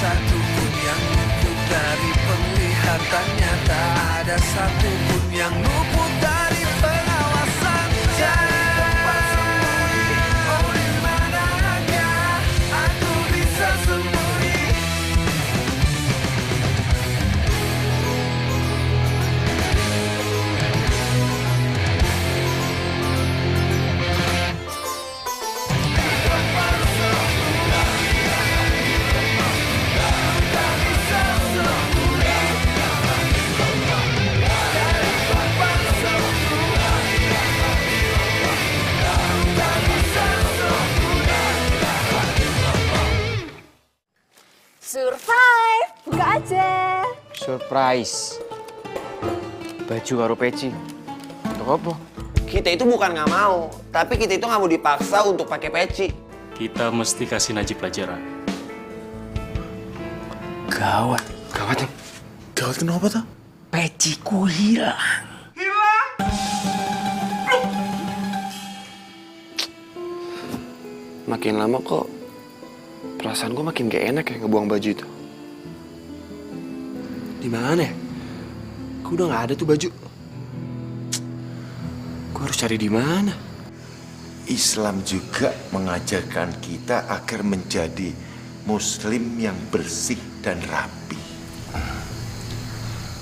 satupun yang luput dari penglihatannya, tak ada satupun yang luput dari pengawasan. Jangan sembunyi, oh di manakah aku bisa sembunyi? Survive, buka aja. Surprise. Baju karo peci. Untuk apa? Kita itu bukan nggak mau, tapi kita itu nggak mau dipaksa untuk pakai peci. Kita mesti kasih Najib pelajaran. Gawat. Gawat ya? Gawat kenapa tuh? Peciku hilang. Makin lama kok perasaan gue makin gak enak ya ngebuang baju itu. Di mana ya? Gue udah gak ada tuh baju. Gue harus cari di mana? Islam juga mengajarkan kita agar menjadi muslim yang bersih dan rapi.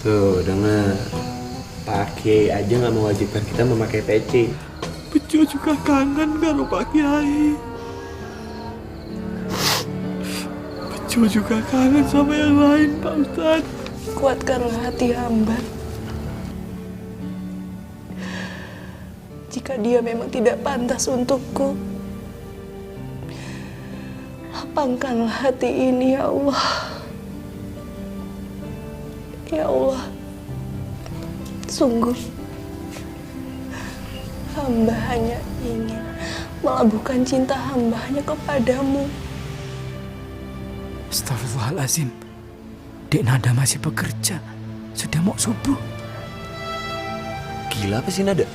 Tuh, dengar. Pak Kiai aja gak mewajibkan kita memakai peci. Bejo juga kangen karo Pak Kiai. Bejo juga kangen sama yang lain, Pak Ustadz. Kuatkanlah hati hamba. Jika dia memang tidak pantas untukku, lapangkanlah hati ini, ya Allah. Ya Allah, sungguh hamba hanya ingin melabuhkan cinta hamba hanya kepadamu. Astagfirullahaladzim. Dek Nada masih bekerja. Sudah mau subuh. Gila apa sih Nada?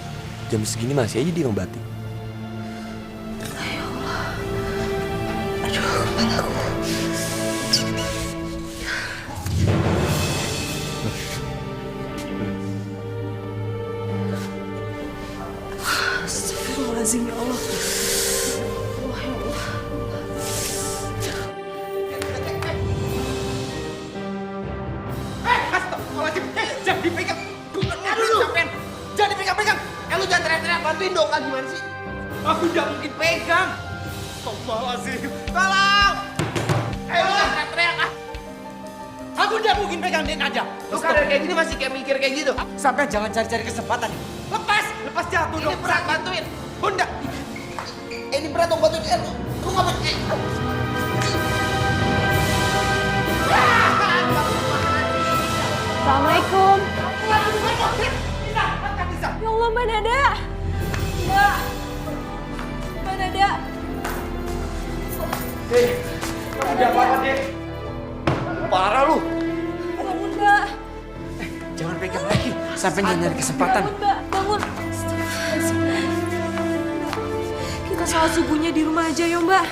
Jam segini masih aja dia ngebatik. Aduh, kepalaku. Astagfirullahaladzim, ya Allah. Allah, ya Allah. Jangan dipegang. Jangan dipegang-pegang. Lu jangan teriak-teriak, bantuin dong. Kan gimana sih? Aku tidak mungkin pegang. Astagfirullahaladzim. Tolong. Ayo lah, teriak-teriak. Aku tidak mungkin pegang Dek Nada. Lu kadang kayak gini masih kayak mikir kayak gitu. Sampai jangan cari-cari kesempatan. Lepas jatuh dong. Ini berat, bantuin. Bunda. Ini berat dong, bantuin. Lu ngapain? Assalamualaikum. Ya Allah, Mbak Nada. Mbak Nada. Kamu udah apa-apa, Dek? Parah lu. Bangun, Mbak. Jangan pegang lagi. Sampai nyari kesempatan. Bangun, Mbak. Bangun. Astagfirullahaladzim. Kita sholat subuhnya di rumah aja, ya, Mbak.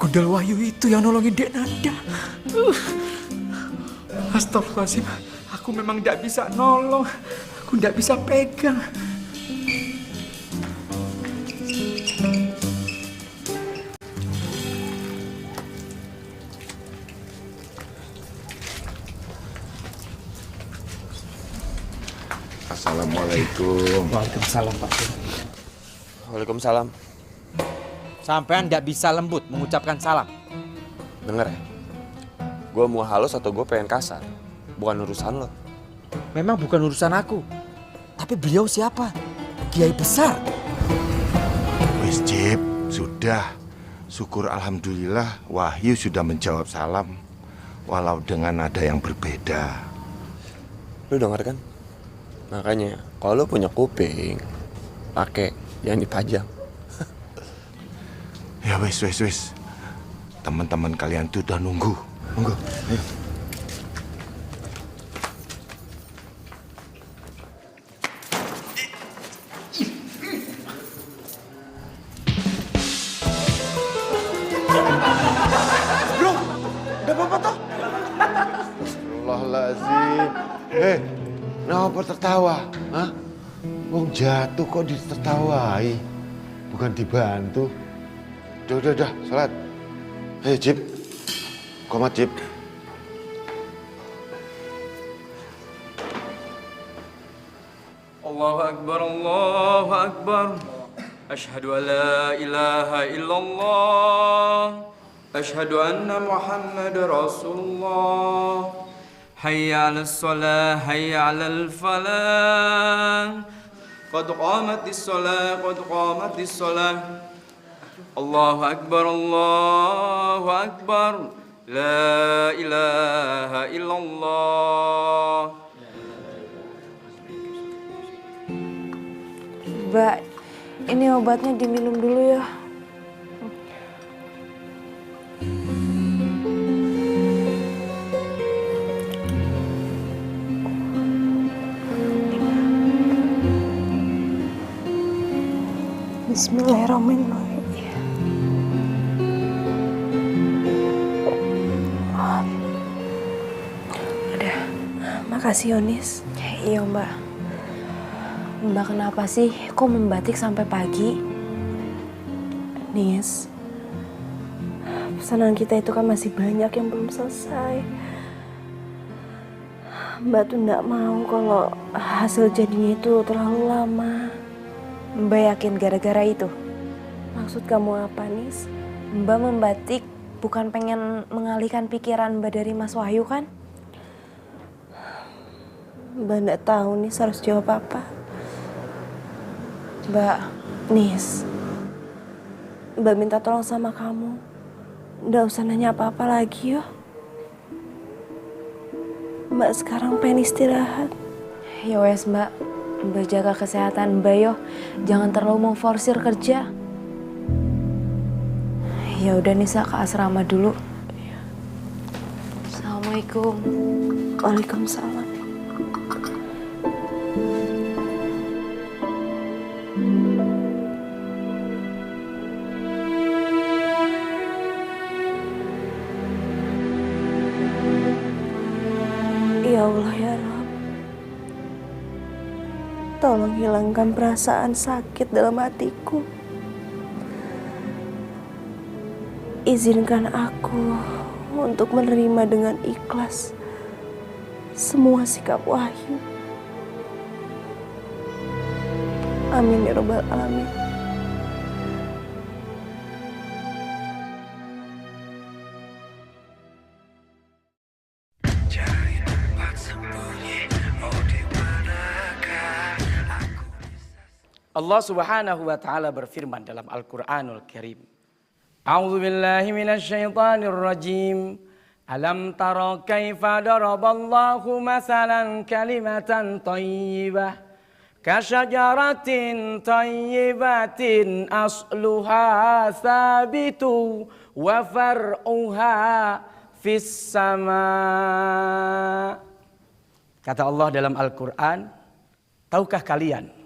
Begundal Wahyu itu yang nolongin Dek Nada. Astagfirullahaladzim. Aku memang tidak bisa nolong. Aku tidak bisa pegang. Assalamualaikum. Waalaikumsalam, Pak. Waalaikumsalam. Sampean tidak bisa lembut mengucapkan salam. Denger ya? Gue mau halus atau gue pengen kasar? Bukan urusan lo. Memang bukan urusan aku. Tapi beliau siapa? Kiai besar. Wis Jip, sudah. Syukur alhamdulillah Wahyu sudah menjawab salam. Walau dengan nada yang berbeda. Lu denger kan? Makanya kalau lu punya kuping, pakai, jangan dipajang. Ya wis. Teman-teman kalian tuh udah nunggu. Ayo. Astagfirullahaladzim. Kenapa tertawa? Hah? Wong jatuh kok ditertawai? Bukan dibantu. Udah, salat. Ayo, Cip. Komat, Cip. Allahu Akbar, Allahu Akbar. Asyhadu an la ilaha illallah. Asyhadu anna Muhammad Rasulullah. Hayya 'alas shalah, hayya 'alal falah. Qad qamatis shalah, qad qamatis shalah. Allahu Akbar, Allahu Akbar. La ilaha illallah. Mbak, ini obatnya diminum dulu ya. Bismillahirrahmanirrahim. Udah, makasih Yonis. Iya Mbak. Mbak kenapa sih? Kok membatik sampai pagi? Nis, pesanan kita itu kan masih banyak yang belum selesai. Mbak tuh nggak mau kalau hasil jadinya itu terlalu lama. Mbak yakin gara-gara itu? Maksud kamu apa, Nis? Mbak membatik bukan pengen mengalihkan pikiran Mbak dari Mas Wahyu kan? Mbak nggak tahu Nis harus jawab apa. Mbak, Nis, Mbak minta tolong sama kamu. Nggak usah nanya apa-apa lagi yo. Mbak sekarang pengen istirahat. Ya wes Mbak. Mbak jaga kesehatan Mbak yo, jangan terlalu memforsir kerja. Ya udah Nisa ke asrama dulu. Assalamualaikum. Waalaikumsalam. Ya Allah ya Rabb. Tolong hilangkan perasaan sakit dalam hatiku. Izinkan aku untuk menerima dengan ikhlas semua sikap Wahyu. Amin ya Rabbal Alamin. Allah Subhanahu wa taala berfirman dalam Al-Qur'anul Karim. A'udzu billahi minasyaitonir rajim. Alam tara kaifa daraballahu masalan kalimatan thayyibah kasyajaratin thayyibatin asluha sabitu wa far'uha fis sama. Kata Allah dalam Al-Qur'an, tahukah kalian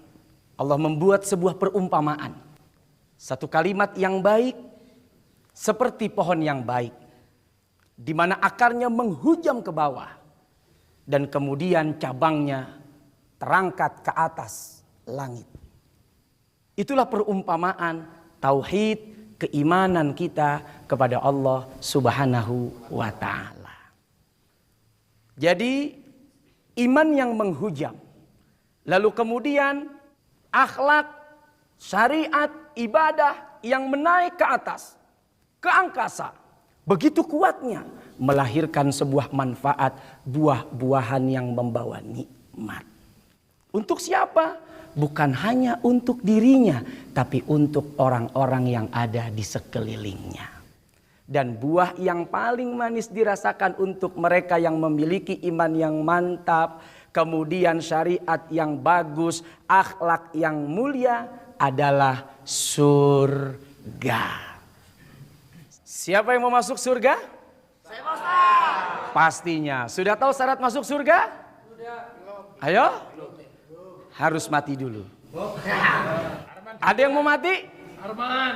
Allah membuat sebuah perumpamaan. Satu kalimat yang baik seperti pohon yang baik, di mana akarnya menghujam ke bawah dan kemudian cabangnya terangkat ke atas langit. Itulah perumpamaan tauhid, keimanan kita kepada Allah Subhanahu wa taala. Jadi iman yang menghujam, lalu kemudian akhlak, syariat, ibadah yang menaik ke atas, ke angkasa. Begitu kuatnya melahirkan sebuah manfaat, buah-buahan yang membawa nikmat. Untuk siapa? Bukan hanya untuk dirinya, tapi untuk orang-orang yang ada di sekelilingnya. Dan buah yang paling manis dirasakan untuk mereka yang memiliki iman yang mantap, kemudian syariat yang bagus, akhlak yang mulia adalah surga. Siapa yang mau masuk surga? Saya mau. Pastinya. Sudah tahu syarat masuk surga? Sudah. Ayo? Harus mati dulu. Ada yang mau mati? Arman.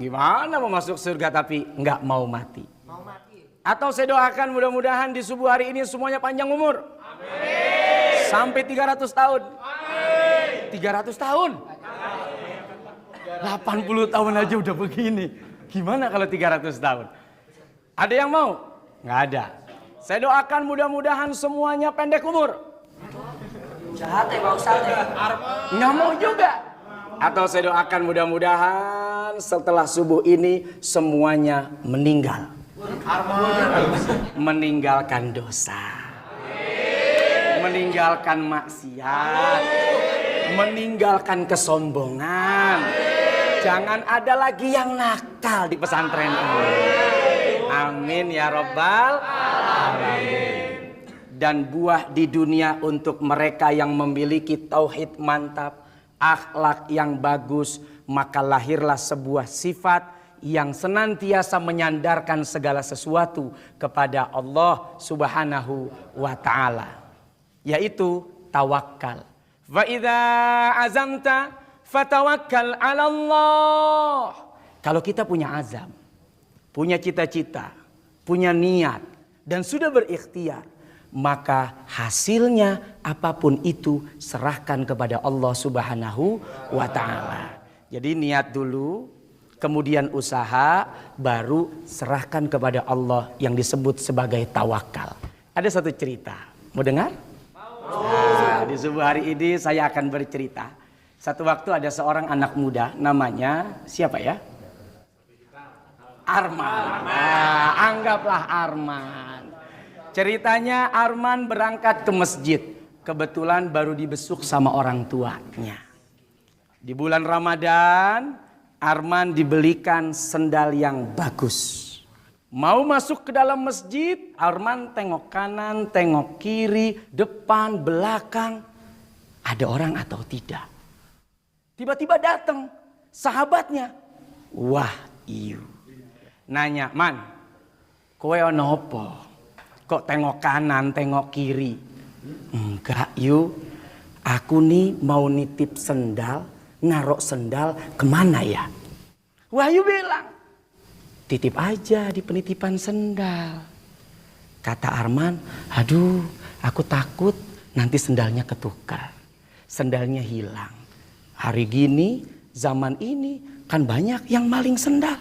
Gimana mau masuk surga tapi nggak mau mati? Mau mati. Atau saya doakan mudah-mudahan di subuh hari ini semuanya panjang umur. Amin. Sampai 300 tahun. Amin. 300 tahun. 80 tahun aja udah begini. Gimana kalau 300 tahun? Ada yang mau? Nggak ada. Saya doakan mudah-mudahan semuanya pendek umur. Jahat ya Pak Ustadz ya. Nggak mau juga. Atau saya doakan mudah-mudahan setelah subuh ini semuanya meninggal. Meninggalkan dosa. Meninggalkan maksiat. Meninggalkan kesombongan. Jangan ada lagi yang nakal di pesantren ini. Amin ya Rabbal Alamin. Dan buah di dunia untuk mereka yang memiliki tauhid mantap, akhlak yang bagus, maka lahirlah sebuah sifat yang senantiasa menyandarkan segala sesuatu kepada Allah Subhanahu wa taala, yaitu tawakal. Wa idza azamta fatawakkal 'ala Allah. Kalau kita punya azam, punya cita-cita, punya niat dan sudah berikhtiar, maka hasilnya apapun itu serahkan kepada Allah Subhanahu wa taala. Jadi niat dulu, kemudian usaha, baru serahkan kepada Allah yang disebut sebagai tawakal. Ada satu cerita, mau dengar? Nah, di subuh hari ini saya akan bercerita. Satu waktu ada seorang anak muda, namanya siapa ya? Arman. Nah, anggaplah Arman. Ceritanya Arman berangkat ke masjid. Kebetulan baru dibesuk sama orang tuanya. Di bulan Ramadan, Arman dibelikan sendal yang bagus. Mau masuk ke dalam masjid, Arman tengok kanan, tengok kiri, depan, belakang. Ada orang atau tidak? Tiba-tiba datang sahabatnya. Wahyu. Nanya, "Man, kowe ono apa? Kok tengok kanan, tengok kiri?" "Enggak, Yu. Aku nih mau nitip sendal, narok sendal kemana ya?" Wahyu bilang, "Titip aja di penitipan sendal." Kata Arman, "Aduh, aku takut nanti sendalnya ketukar. Sendalnya hilang. Hari gini, zaman ini kan banyak yang maling sendal."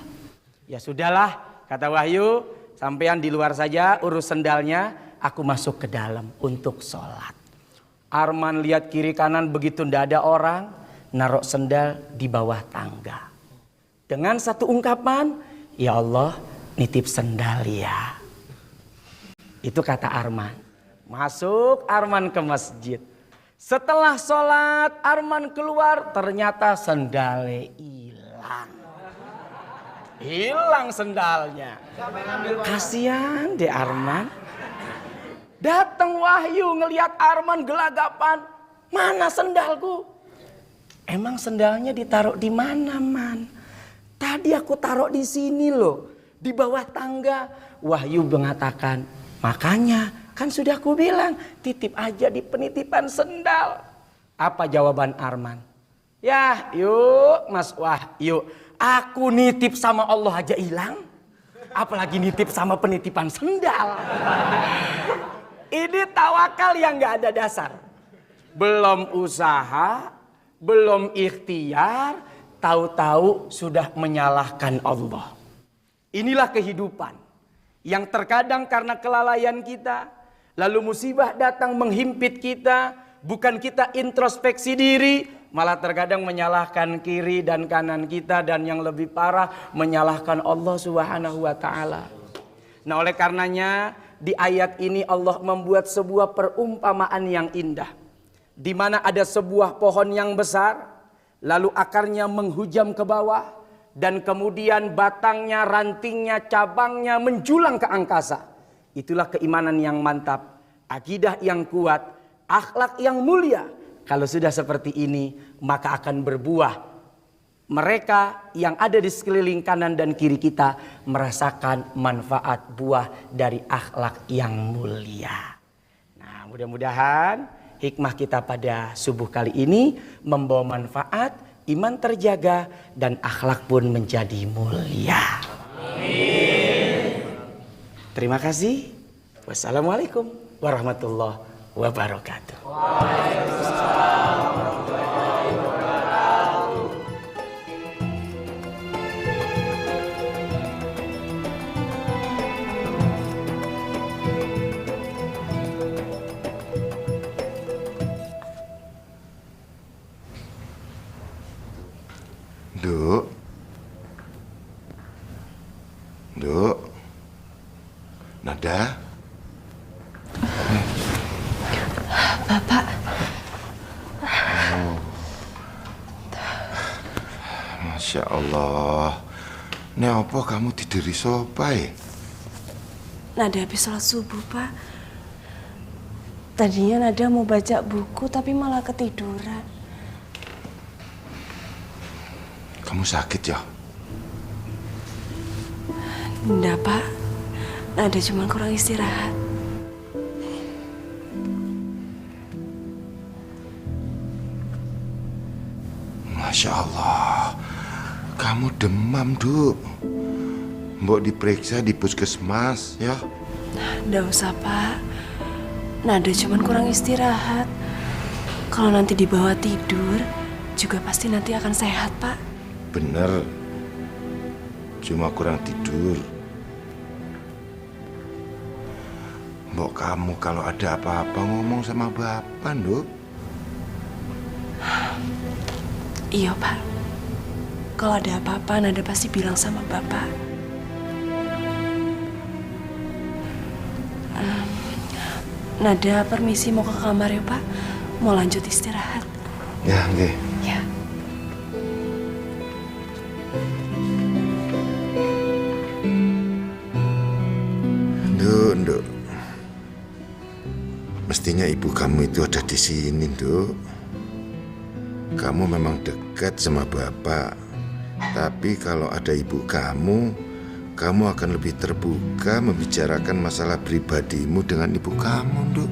"Ya sudahlah," kata Wahyu, "sampean di luar saja urus sendalnya, aku masuk ke dalam untuk sholat." Arman lihat kiri kanan begitu ndak ada orang, narok sendal di bawah tangga. Dengan satu ungkapan, "Ya Allah, nitip sendal ya." Itu kata Arman. Masuk Arman ke masjid. Setelah sholat, Arman keluar, ternyata sendalnya hilang. Hilang sendalnya. Kasihan deh Arman. Datang Wahyu ngelihat Arman gelagapan. "Mana sendalku?" "Emang sendalnya ditaruh di mana, Man?" "Tadi aku taruh di sini loh, di bawah tangga." Wahyu mengatakan, "Makanya kan sudah aku bilang, titip aja di penitipan sendal." Apa jawaban Arman? "Ya yuk Mas Wahyu, aku nitip sama Allah aja hilang, apalagi nitip sama penitipan sendal." Ini tawakal yang gak ada dasar. Belum usaha, belum ikhtiar, tahu-tahu sudah menyalahkan Allah. Inilah kehidupan yang terkadang karena kelalaian kita, lalu musibah datang menghimpit kita, bukan kita introspeksi diri, malah terkadang menyalahkan kiri dan kanan kita, dan yang lebih parah menyalahkan Allah Subhanahu wa taala. Nah, oleh karenanya di ayat ini Allah membuat sebuah perumpamaan yang indah, di mana ada sebuah pohon yang besar, lalu akarnya menghujam ke bawah, dan kemudian batangnya, rantingnya, cabangnya menjulang ke angkasa. Itulah keimanan yang mantap, akidah yang kuat, akhlak yang mulia. Kalau sudah seperti ini, maka akan berbuah. Mereka yang ada di sekeliling kanan dan kiri kita merasakan manfaat buah dari akhlak yang mulia. Nah, mudah-mudahan hikmah kita pada subuh kali ini membawa manfaat, iman terjaga, dan akhlak pun menjadi mulia. Amin. Terima kasih. Wassalamualaikum warahmatullahi wabarakatuh. Duk. Duk. Nada. Bapak, Masya Allah. Ini apa kamu tidur di sofa ya? Nada habis sholat subuh, Pak. Tadinya Nada mau baca buku tapi malah ketiduran. Kamu sakit ya? Enggak, Pak. Nada cuma kurang istirahat. Masya Allah. Kamu demam, Duk. Mbok diperiksa di puskesmas ya. Nggak usah, Pak. Nada cuma kurang istirahat. Kalau nanti dibawa tidur, juga pasti nanti akan sehat, Pak. Bener. Cuma kurang tidur. Mbok kamu kalau ada apa-apa ngomong sama Bapak, Duk. Iya, Pak. Kalau ada apa-apa, Nada pasti bilang sama Bapak. Nada permisi mau ke kamar ya, Pak. Mau lanjut istirahat. Ya, nggih. Ya. Nduk. Mestinya ibu kamu itu ada di sini, Nduk. Kamu memang dekat sama Bapak. Tapi kalau ada ibu kamu akan lebih terbuka membicarakan masalah pribadimu dengan ibu kamu, Nduk.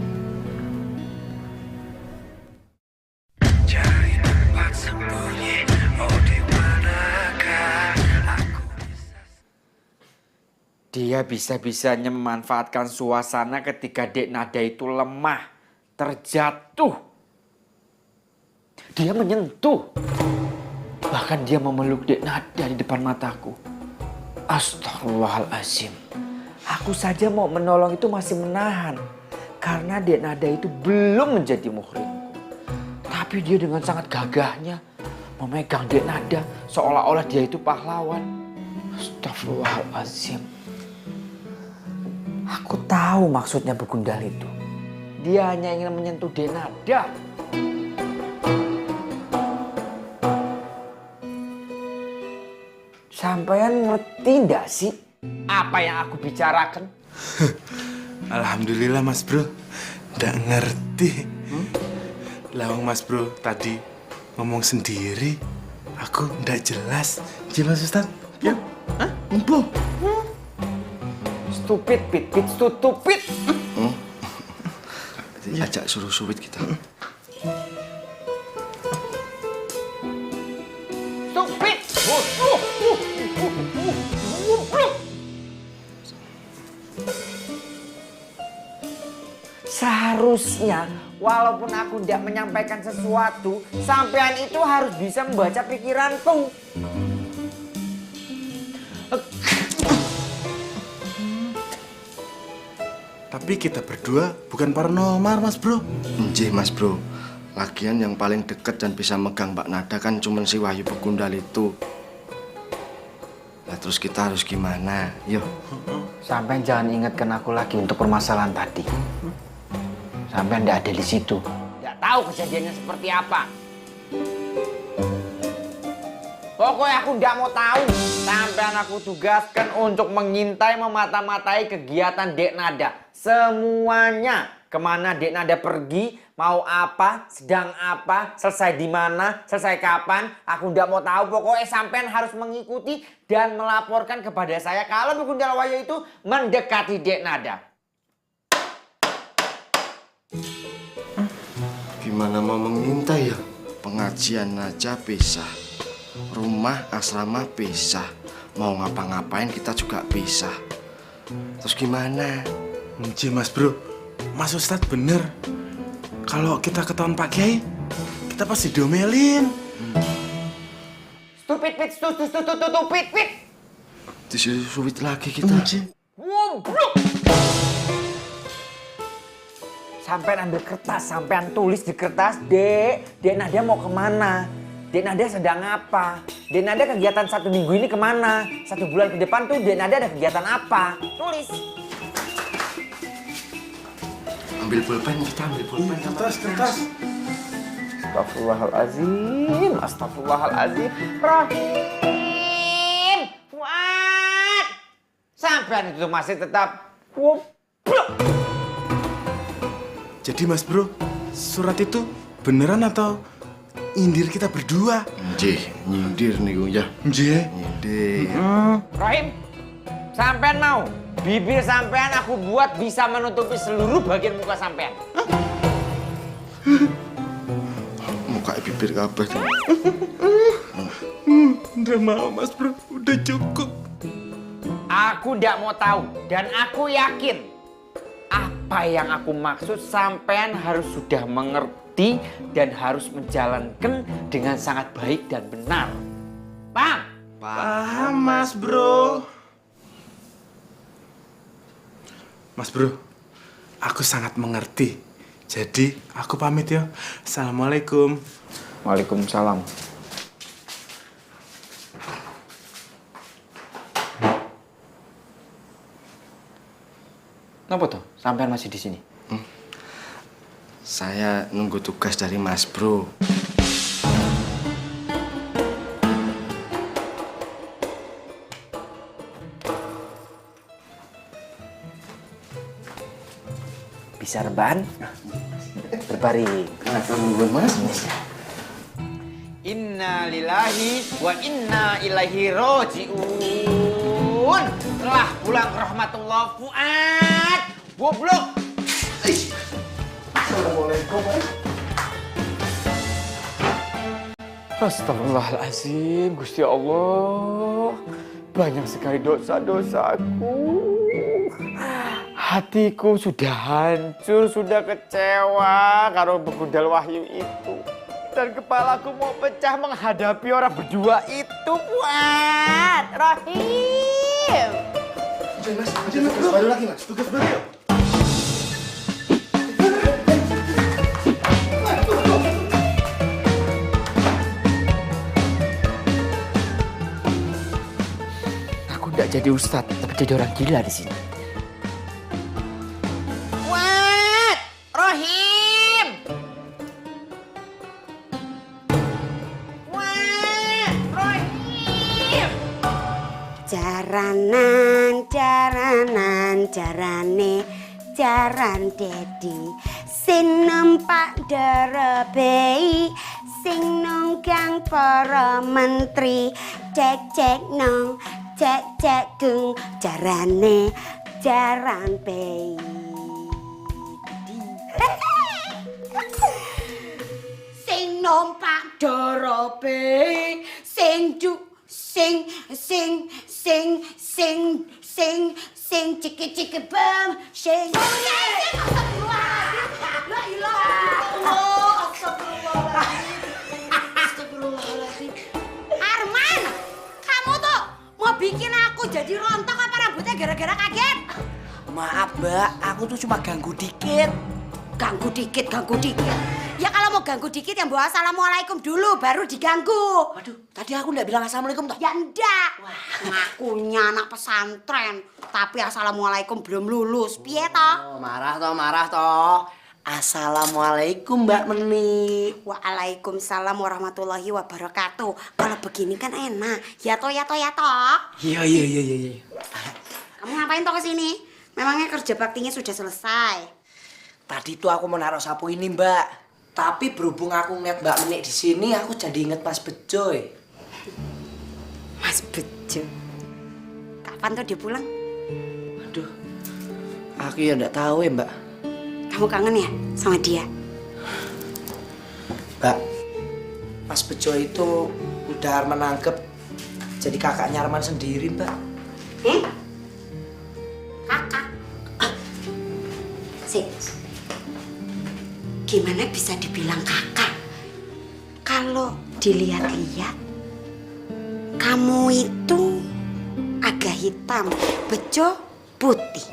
Dia bisa-bisanya memanfaatkan suasana ketika Dek Nada itu lemah, terjatuh. Dia menyentuh. Bahkan dia memeluk Dek Nada di depan mataku. Astagfirullahaladzim. Aku saja mau menolong itu masih menahan. Karena Dek Nada itu belum menjadi muhrimku. Tapi dia dengan sangat gagahnya memegang Dek Nada seolah-olah dia itu pahlawan. Astagfirullahaladzim. Aku tahu maksudnya begundal itu. Dia hanya ingin menyentuh Dek Nada. Sampean ngerti ndak sih apa yang aku bicarakan? Alhamdulillah Mas Bro, nggak ngerti. Lawang Mas Bro tadi ngomong sendiri, aku nggak jelas. Jelas Ustaz? Ya? Hah? Empo? Stupid, pit, stupid. Ajak suruh suwit kita. Stupid. Seharusnya walaupun aku tidak menyampaikan sesuatu, sampean itu harus bisa membaca pikiranku. Tapi kita berdua bukan paranormal Mas Bro. Nggih Mas Bro. Lagian yang paling deket dan bisa megang Mbak Nada kan cuma si Wahyu Begundal itu. Nah terus kita harus gimana? Yuk. Sampean jangan ingatkan aku lagi untuk permasalahan tadi. Sampean tidak ada di situ. Tidak tahu kejadiannya seperti apa. Pokoknya aku tidak mau tahu. Sampean aku tugaskan untuk mengintai, memata-matai kegiatan Dek Nada. Semuanya. Kemana Dek Nada pergi, mau apa, sedang apa, selesai di mana, selesai kapan. Aku tidak mau tahu. Pokoknya sampean harus mengikuti dan melaporkan kepada saya kalau Begundal Wahyu itu mendekati Dek Nada. Gimana mau mengintai ya? Pengajian aja pisah. Rumah asrama pisah. Mau ngapa-ngapain kita juga pisah. Terus gimana? Nji Mas Bro, Mas Ustadz bener. Kalau kita ketahuan Pak Kiai, kita pasti diomelin. Stupid, stupid. Disulit lagi kita. Goblok. Sampean ambil kertas, sampean tulis di kertas, Dek Nadia mau kemana? Dek Nadia sedang apa? Dek Nadia kegiatan 1 minggu ini kemana? 1 bulan ke depan tuh Dek Nadia ada kegiatan apa? Tulis. Ambil pulpen, kita ambil pulpen. Kertas. Astagfirullahaladzim. Rahim. Fuad. Sampean itu masih tetap goblok. Jadi Mas Bro, surat itu beneran atau nyindir kita berdua? Nyindir nih ya. Nyindir. Rahim, sampean mau bibir sampean aku buat bisa menutupi seluruh bagian muka sampean. Muka bibir kabeh tuh. Udah mau Mas Bro, udah cukup. Aku ndak mau tahu dan aku yakin apa yang aku maksud sampean harus sudah mengerti dan harus menjalankan dengan sangat baik dan benar. Paham? Paham Mas Bro. Mas Bro, aku sangat mengerti. Jadi aku pamit ya. Assalamualaikum. Waalaikumsalam. Kenapa tuh? Sampean masih di sini? Saya nunggu tugas dari Mas Bro. Bisa rebahan? Berbaring. Tungguin Mas. Inna lillahi wa inna ilaihi roji'un. Telah pulang ke rahmatullah Fuad. Goblok. Assalamualaikum. Astagfirullahaladzim, Gusti Allah. Banyak sekali dosa-dosaku. Hatiku sudah hancur, sudah kecewa karo begundal wahyu itu. Dan kepalaku mau pecah menghadapi orang berdua itu, Fuad. Rahim. Mas, tugas baru lagi Mas. Tugas baru ya? Aku tidak jadi ustadz, tapi jadi orang gila di sini. Fuad, Rahim. Fuad, Rahim. Jaran Dedi sing numpak derebei sing nunggang para menteri cek nong cek gung jaran bei sing numpak derebei sing ciki bam sing Astagfirullahaladzim. Arman, kamu tuh mau bikin aku jadi rontok apa rambutnya gara-gara kaget? Maaf, Mbak. Aku tuh cuma ganggu dikit. Ganggu dikit. Ya kalau mau ganggu dikit ya bawa assalamualaikum dulu baru diganggu. Waduh, tadi aku nggak bilang assalamualaikum toh? Ya ndak. Ngakunya anak pesantren, tapi assalamualaikum belum lulus. Piye toh? Oh, marah toh. Assalamualaikum Mbak Meni. Waalaikumsalam warahmatullahi wabarakatuh. Kalau begini kan enak. Ya toh. Iya. Kamu ngapain toh kesini? Memangnya kerja baktinya sudah selesai? Tadi tuh aku mau naruh sapu ini Mbak. Tapi berhubung aku ngeliat Mbak Meni di sini, aku jadi inget Mas Bejoy. Mas Bejo. Kapan tuh dia pulang? Aduh, aku ya nggak tahu ya Mbak. Kamu kangen ya sama dia? Mbak, Mas Bejo itu udah Arman anggap jadi kakaknya Arman sendiri Mbak. gimana bisa dibilang kakak? Kalau dilihat-lihat, kamu itu agak hitam, Bejo putih.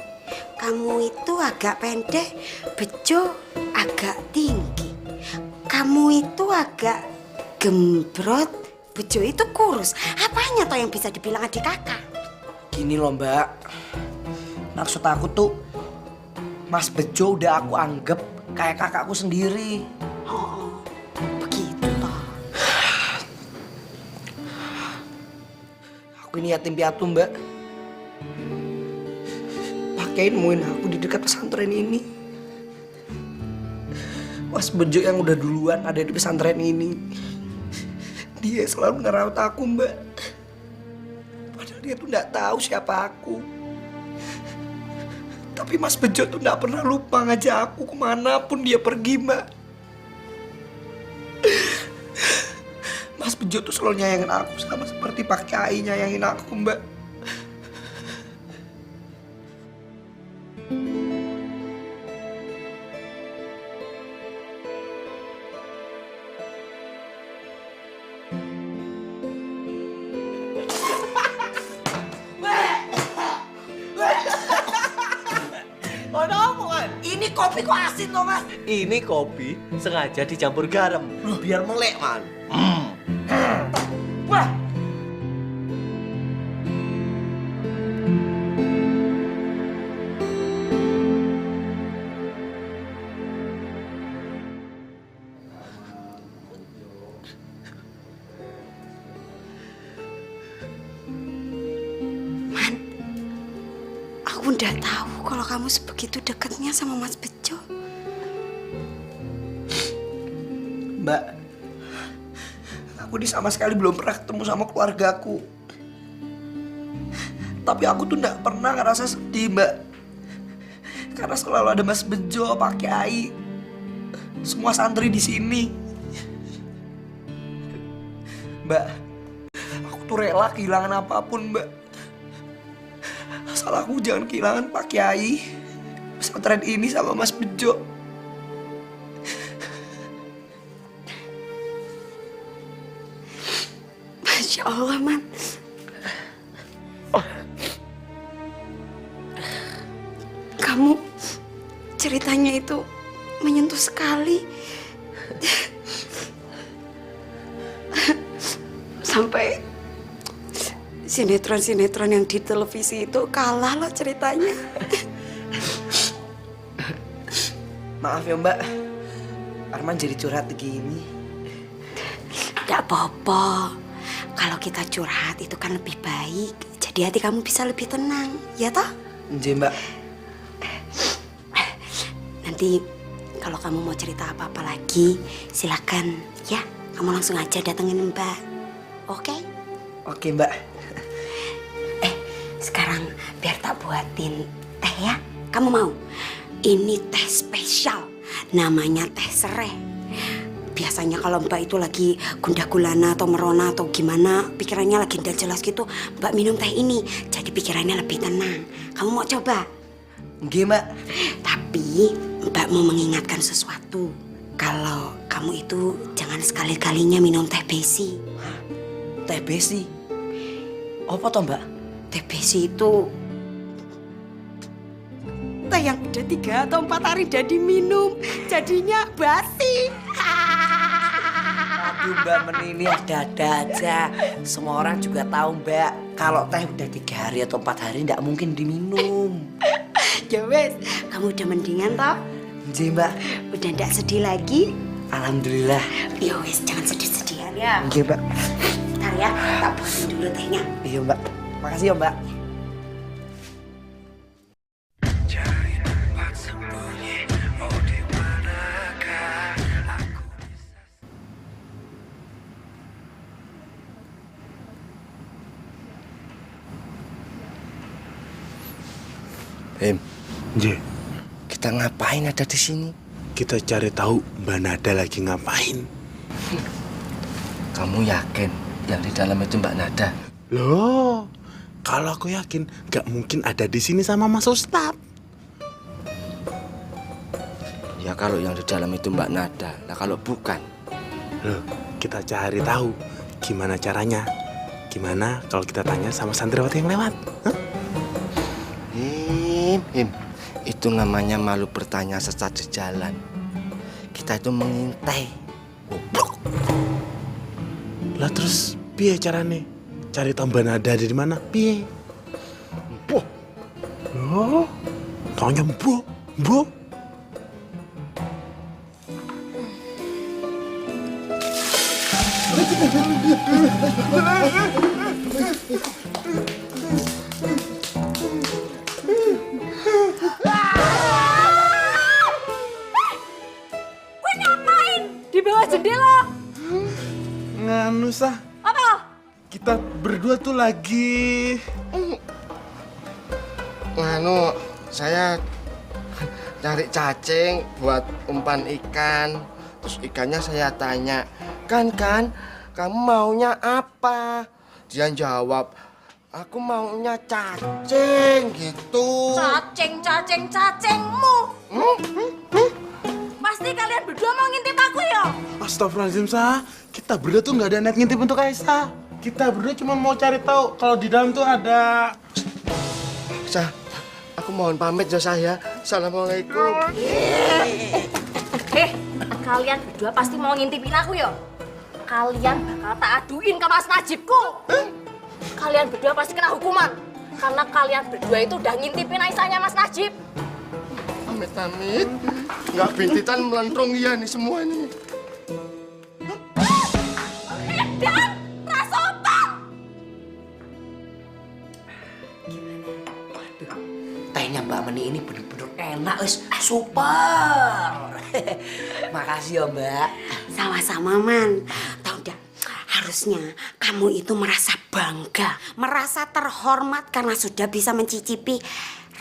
Kamu itu agak pendek, Bejo agak tinggi. Kamu itu agak gembrot, Bejo itu kurus. Apanya toh yang bisa dibilang adik kakak? Gini loh Mbak, maksud aku tuh Mas Bejo udah aku anggap kayak kakakku sendiri. Oh, begitu toh. Aku ini yatim piatu Mbak. Pakai nemuin aku di dekat pesantren ini. Mas Bejo yang udah duluan ada di pesantren ini. Dia selalu ngerawat aku Mbak. Padahal dia tuh nggak tahu siapa aku. Tapi Mas Bejo tuh nggak pernah lupa ngajak aku kemanapun dia pergi Mbak. Mas Bejo tuh selalu nyayangin aku sama seperti Pak Kiai nyayangin aku Mbak. Ini kopi kok asin loh Mas? Ini kopi sengaja dicampur garam biar melek, Man. Wah. Man, aku udah tahu kalau kamu sebegitu dekatnya sama Mas Bejo. Mbak, aku ini sama sekali belum pernah ketemu sama keluargaku. Tapi aku tuh nggak pernah ngerasa sedih, Mbak. Karena selalu ada Mas Bejo, Pak Kiai, semua santri di sini. Mbak, aku tuh rela kehilangan apapun, Mbak. Asal aku jangan kehilangan Pak Kiai, pesantren ini sama Mas Bejo. Masya Allah, Man. Kamu ceritanya itu menyentuh sekali. Sampai sinetron-sinetron yang di televisi itu kalah loh ceritanya. Maaf ya Mbak, Arman jadi curhat begini. Gak apa-apa. Kalau kita curhat itu kan lebih baik. Jadi hati kamu bisa lebih tenang, ya toh? Nggih Mbak. Nanti kalau kamu mau cerita apa-apa lagi, silakan ya. Kamu langsung aja datengin Mbak. Oke? Oke Mbak. Sekarang biar tak buatin teh ya. Kamu mau? Ini teh spesial. Namanya teh serai. Biasanya kalau Mbak itu lagi gundah gulana atau merona atau gimana, pikirannya lagi tidak jelas gitu, Mbak minum teh ini. Jadi pikirannya lebih tenang. Kamu mau coba? Nggih Mbak. Tapi Mbak mau mengingatkan sesuatu. Kalau kamu itu jangan sekali-kalinya minum teh besi. Teh besi? Apa toh Mbak? Teh besi itu teh yang udah 3 atau 4 hari udah diminum, jadinya basi. Aduh Mbak Menini ada-ada aja. Semua orang juga tahu Mbak, kalau teh udah 3 hari atau 4 hari nggak mungkin diminum. Ya wes, kamu udah mendingan toh? Nggih Mbak. Udah nggak sedih lagi? Alhamdulillah. Ya wes, jangan sedih-sedihan ya. Nggih Mbak. Bentar ya, tak buatin dulu tehnya. Iya Mbak. Makasih ya Mbak. Kita ngapain ada di sini? Kita cari tahu Mbak Nada lagi ngapain. Kamu yakin yang di dalam itu Mbak Nada? Loh, kalau aku yakin nggak mungkin ada di sini sama Mas Ustadz. Ya kalau yang di dalam itu Mbak Nada. Nah kalau bukan? Loh, kita cari tahu gimana caranya. Gimana kalau kita tanya sama santriwati yang lewat? Hah? Him, itu namanya malu bertanya sesat di jalan. Kita itu mengintai. Goblok. Lah terus piye carane? Cari tahu Mbak Nada ada di mana? Piye? Boh. Loh, tanya Boh. Gue ngapain di bawah jendela? Nganu sah. Apa? Kita berdua tuh lagi Nganu, saya cari cacing buat umpan ikan. Terus ikannya saya tanya, kan, kamu maunya apa? Dia jawab, aku maunya cacing gitu. Cacingmu. Pasti kalian berdua mau ngintip aku ya? Astagfirullahaladzim, Sah. Kita berdua tuh nggak ada niat ngintip untuk Aisyah. Kita berdua cuma mau cari tahu kalau di dalam tuh ada... Sah, aku mohon pamit ya saya. Assalamualaikum. Kalian berdua pasti mau ngintipin aku ya? Kalian bakal tak aduin ke Mas Najibku. Kalian berdua pasti kena hukuman. Karena kalian berdua itu udah ngintipin Aisyahnya Mas Najib. Amit-amit. Nggak bintitan melentrung iya nih semua ini. Dan rasopan. Tehnya Mbak Meni ini bener-bener enak, wis super. Makasih ya Mbak. Sama-sama, Man. Tahu nggak? Harusnya kamu itu merasa bangga, merasa terhormat karena sudah bisa mencicipi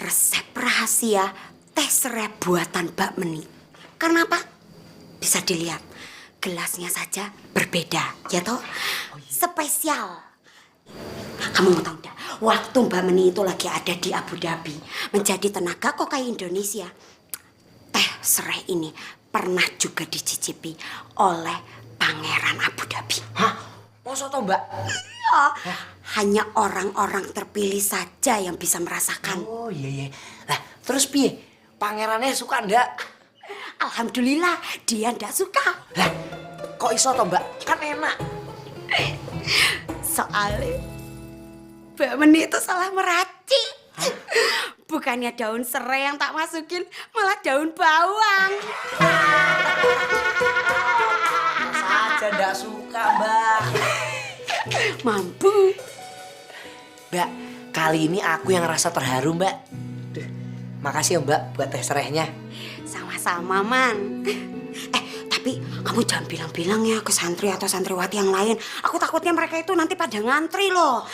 resep rahasia teh serai buatan Mbak Meni. Karena apa? Bisa dilihat, gelasnya saja berbeda, ya toh? Spesial. Kamu mau tahu nggak? Waktu Mbak Meni itu lagi ada di Abu Dhabi, menjadi tenaga kokai Indonesia, teh serai ini pernah juga dicicipi oleh Pangeran Abu Dhabi. Hah? Masa toh Mbak? Iya, hanya orang-orang terpilih saja yang bisa merasakan. Oh iya. Lah terus piye? Pangerannya suka ndak? Alhamdulillah, dia ndak suka. Lah kok iso toh Mbak? Kan enak. Soalnya Mbak Meni itu salah meracik. Bukannya daun serai yang tak masukin, malah daun bawang. Saja ndak suka Mbak. Mampu. Mbak, kali ini aku yang rasa terharu Mbak. Duh, makasih ya Mbak buat teh serainya. Sama-sama, Man. Tapi kamu jangan bilang-bilang ya ke santri atau santriwati yang lain. Aku takutnya mereka itu nanti pada ngantri loh.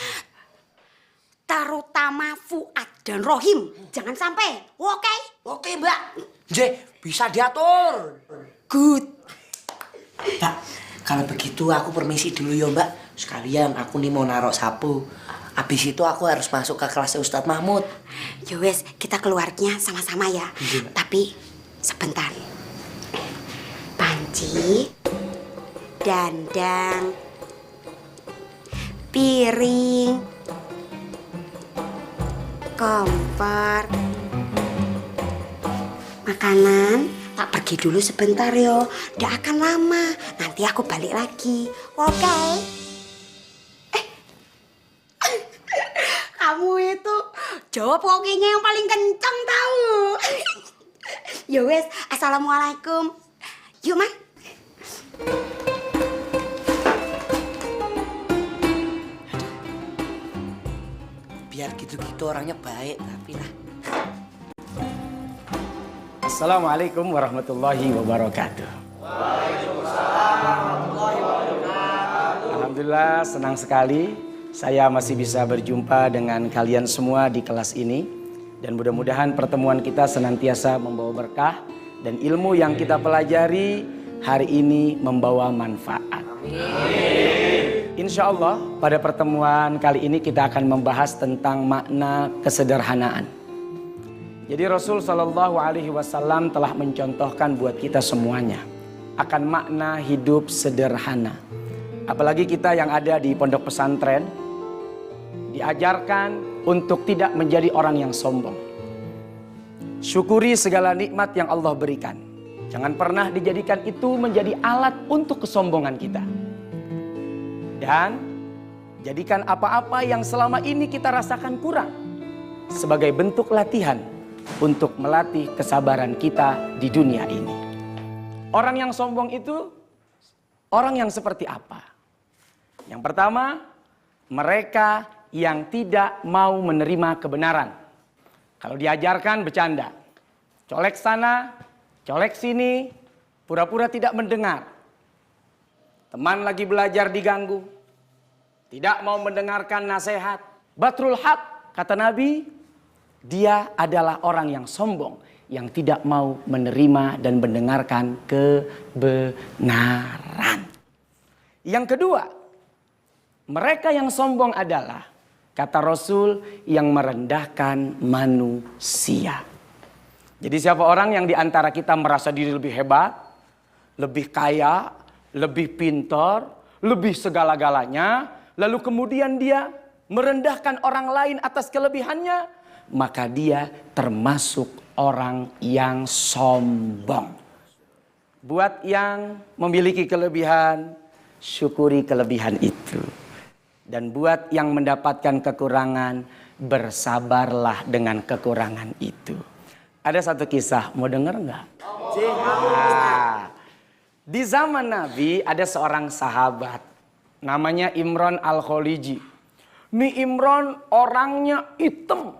Terutama Fuad dan Rohim. Jangan sampai, oke? Oke Mbak. J, bisa diatur. Good. Mbak, kalau begitu aku permisi dulu ya Mbak. Sekalian aku nih mau naruh sapu. Habis itu aku harus masuk ke kelasnya Ustadz Mahmud. Yowes, kita keluarnya sama-sama ya. Iya, tapi sebentar. Panci, dandang, piring, kompor, makanan. Tak pergi dulu sebentar yo. Nggak akan lama. Nanti aku balik lagi. Oke? Kamu itu jawab kokenya yang paling kencang tahu. Ya wes, assalamualaikum. Yuk Man. Biar gitu-gitu orangnya baik tapi lah. Assalamualaikum warahmatullahi wabarakatuh. Alhamdulillah senang sekali saya masih bisa berjumpa dengan kalian semua di kelas ini. Dan mudah-mudahan pertemuan kita senantiasa membawa berkah dan ilmu yang kita pelajari hari ini membawa manfaat. Insya Allah pada pertemuan kali ini kita akan membahas tentang makna kesederhanaan. Jadi Rasul Shallallahu Alaihi Wasallam telah mencontohkan buat kita semuanya akan makna hidup sederhana. Apalagi kita yang ada di pondok pesantren, diajarkan untuk tidak menjadi orang yang sombong. Syukuri segala nikmat yang Allah berikan. Jangan pernah dijadikan itu menjadi alat untuk kesombongan kita. Dan jadikan apa-apa yang selama ini kita rasakan kurang sebagai bentuk latihan untuk melatih kesabaran kita di dunia ini. Orang yang sombong itu orang yang seperti apa? Yang pertama, mereka yang tidak mau menerima kebenaran. Kalau diajarkan bercanda, colek sana, colek sini, pura-pura tidak mendengar. Teman lagi belajar diganggu, tidak mau mendengarkan nasihat. Batrul haq, kata Nabi, dia adalah orang yang sombong, yang tidak mau menerima dan mendengarkan kebenaran. Yang kedua, mereka yang sombong adalah, kata Rasul, yang merendahkan manusia. Jadi siapa orang yang diantara kita merasa diri lebih hebat, lebih kaya, lebih pintar, lebih segala-galanya, lalu kemudian dia merendahkan orang lain atas kelebihannya, maka dia termasuk orang yang sombong. Buat yang memiliki kelebihan, syukuri kelebihan itu. Dan buat yang mendapatkan kekurangan, bersabarlah dengan kekurangan itu. Ada satu kisah, mau denger nggak? Nah, di zaman Nabi ada seorang sahabat, namanya Imran Al-Khaliji. Ini Imran orangnya hitam,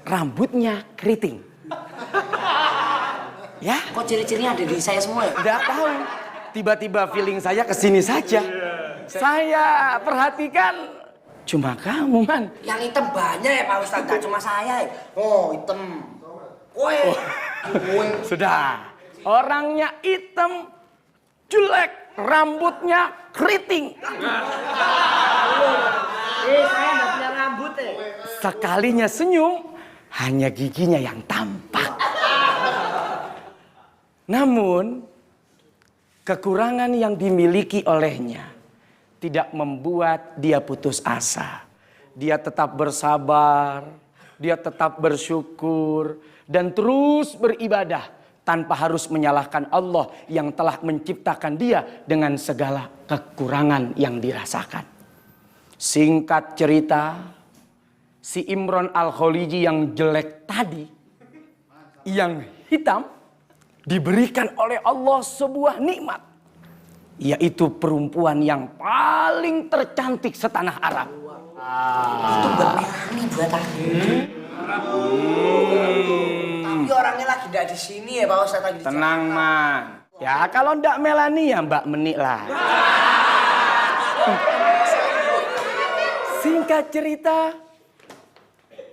rambutnya keriting. Ya? Kok ciri-cirinya ada di saya semua ya? Nggak tahu. Tiba-tiba feeling saya kesini saja. Saya perhatikan cuma kamu, Man. Yang hitam banyak ya Pak Ustadz, gak cuma saya ya. Oh, hitam. Woi. Sudah. Orangnya hitam, jelek, rambutnya keriting. Saya nggak punya rambut ya. Sekalinya senyum, hanya giginya yang tampak. Namun, kekurangan yang dimiliki olehnya tidak membuat dia putus asa. Dia tetap bersabar, dia tetap bersyukur, dan terus beribadah tanpa harus menyalahkan Allah yang telah menciptakan dia dengan segala kekurangan yang dirasakan. Singkat cerita, si Imran Al-Khaliji yang jelek tadi, yang hitam, diberikan oleh Allah sebuah nikmat, yaitu perempuan yang paling tercantik setanah Arab. Itu buat Melani buat aku. Tapi orangnya lagi tidak di sini ya Pak Ustadz, lagi di Tenang, Man. Ya kalau ndak Melani ya Mbak Menik lah. Singkat cerita,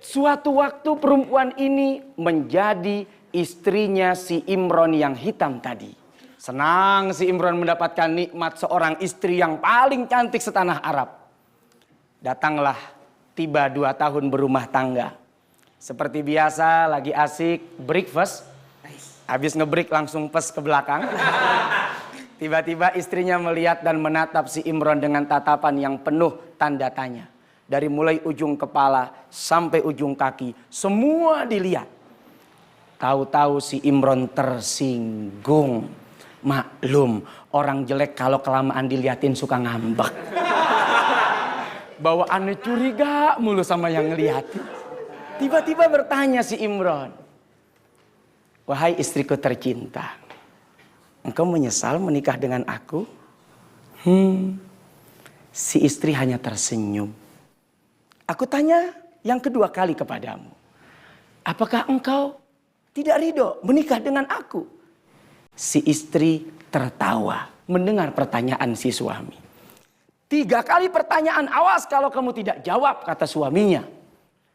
suatu waktu perempuan ini menjadi istrinya si Imran yang hitam tadi. Senang si Imran mendapatkan nikmat seorang istri yang paling cantik setanah Arab. Datanglah tiba 2 tahun berumah tangga. Seperti biasa lagi asik breakfast. Habis ngebreak langsung pes ke belakang. Tiba-tiba istrinya melihat dan menatap si Imran dengan tatapan yang penuh tanda tanya. Dari mulai ujung kepala sampai ujung kaki, semua dilihat. Tahu-tahu si Imran tersinggung. Maklum, orang jelek kalau kelamaan diliatin suka ngambek. Bawaannya curiga mulu sama yang ngeliatin. Tiba-tiba bertanya si Imran, "Wahai istriku tercinta, engkau menyesal menikah dengan aku?" Si istri hanya tersenyum. Aku tanya yang kedua kali kepadamu, apakah engkau tidak ridho menikah dengan aku? Si istri tertawa mendengar pertanyaan si suami. 3 kali pertanyaan, awas kalau kamu tidak jawab, kata suaminya.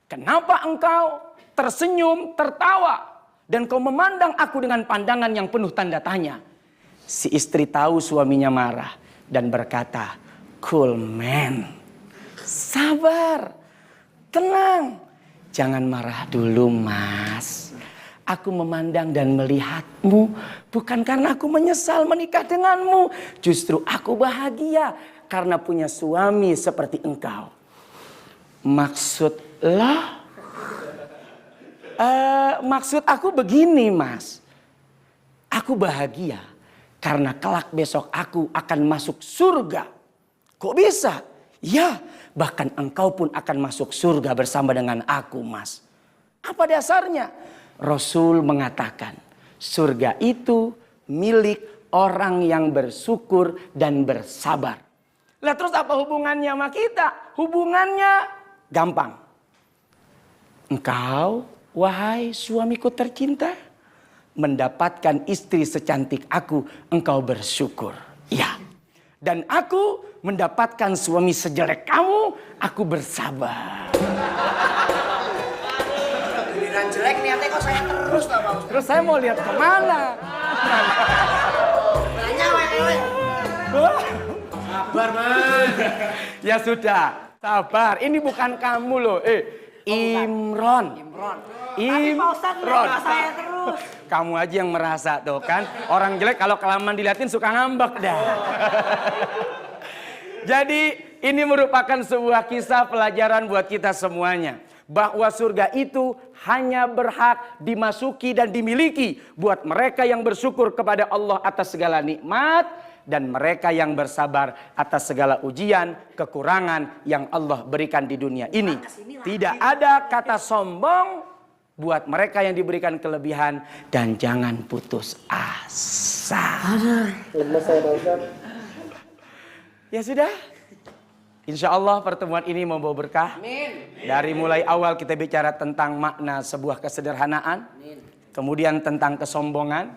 Kenapa engkau tersenyum, tertawa, dan kau memandang aku dengan pandangan yang penuh tanda tanya? Si istri tahu suaminya marah dan berkata, "Cool man, sabar, tenang. Jangan marah dulu, Mas. Aku memandang dan melihatmu bukan karena aku menyesal menikah denganmu. Justru aku bahagia karena punya suami seperti engkau. Maksud aku begini, Mas. Aku bahagia karena kelak besok aku akan masuk surga. Kok bisa? Ya, bahkan engkau pun akan masuk surga bersama dengan aku, Mas. Apa dasarnya? Rasul mengatakan, surga itu milik orang yang bersyukur dan bersabar. Lah terus apa hubungannya sama kita? Hubungannya gampang. Engkau, wahai suamiku tercinta, mendapatkan istri secantik aku, engkau bersyukur. Ya. Dan aku mendapatkan suami sejelek kamu, aku bersabar. Giliran jelek niatnya kok saya terus tau Pak Ustadz. Terus saya mau lihat kemana? Banyak wewe. Sabar, Man. Ya sudah, sabar. Ini bukan kamu loh. Imron. Tapi Pak Ustadz lihat saya terus. Kamu aja yang merasa tuh kan. Orang jelek kalau kelamaan diliatin suka ngambek dah. Jadi ini merupakan sebuah kisah pelajaran buat kita semuanya. Bahwa surga itu hanya berhak dimasuki dan dimiliki buat mereka yang bersyukur kepada Allah atas segala nikmat. Dan mereka yang bersabar atas segala ujian, kekurangan yang Allah berikan di dunia ini. Tidak ada kata sombong buat mereka yang diberikan kelebihan. Dan jangan putus asa. Ya sudah. Insya Allah pertemuan ini membawa berkah. Dari mulai awal kita bicara tentang makna sebuah kesederhanaan. Kemudian tentang kesombongan.